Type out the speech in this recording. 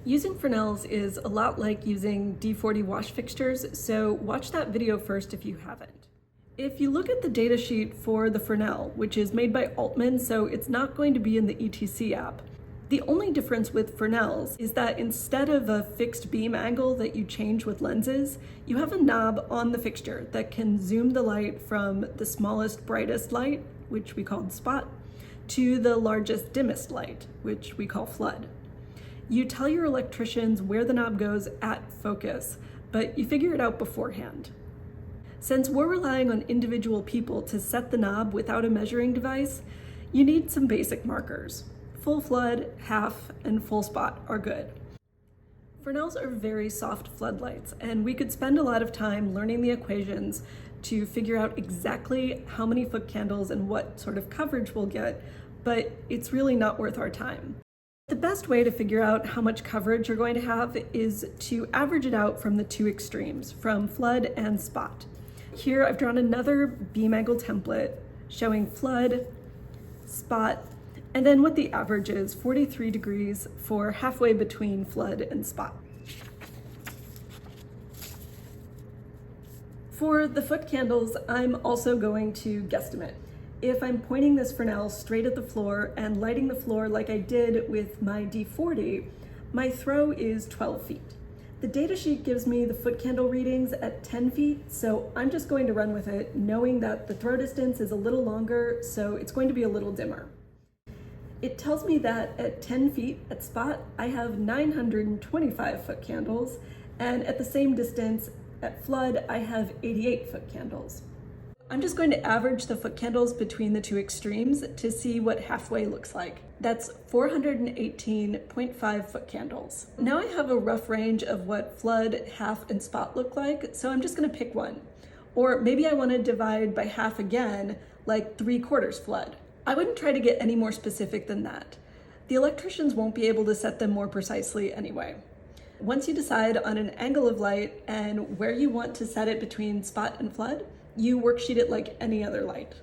Using Fresnels is a lot like using D40 wash fixtures, so watch that video first if you haven't. If you look at the datasheet for the Fresnel, which is made by Altman, so it's not going to be in the ETC app, the only difference with Fresnels is that instead of a fixed beam angle that you change with lenses, you have a knob on the fixture that can zoom the light from the smallest, brightest light, which we call spot, to the largest, dimmest light, which we call flood. You tell your electricians where the knob goes at focus, but you figure it out beforehand. Since we're relying on individual people to set the knob without a measuring device, you need some basic markers. Full flood, half, and full spot are good. Fresnels are very soft floodlights, and we could spend a lot of time learning the equations to figure out exactly how many foot candles and what sort of coverage we'll get, but it's really not worth our time. The best way to figure out how much coverage you're going to have is to average it out from the two extremes, from flood and spot. Here I've drawn another beam angle template showing flood, spot, and then what the average is, 43 degrees for halfway between flood and spot. For the foot candles, I'm also going to guesstimate. If I'm pointing this Fresnel straight at the floor and lighting the floor like I did with my D40, my throw is 12 feet. The datasheet gives me the foot candle readings at 10 feet, so I'm just going to run with it, knowing that the throw distance is a little longer, so it's going to be a little dimmer. It tells me that at 10 feet at spot, I have 925 foot candles, and at the same distance at flood, I have 88 foot candles. I'm just going to average the foot candles between the two extremes to see what halfway looks like. That's 418.5 foot candles. Now I have a rough range of what flood, half, and spot look like, so I'm just gonna pick one. Or maybe I wanna divide by half again, like 3/4 flood. I wouldn't try to get any more specific than that. The electricians won't be able to set them more precisely anyway. Once you decide on an angle of light and where you want to set it between spot and flood, you worksheet it like any other light.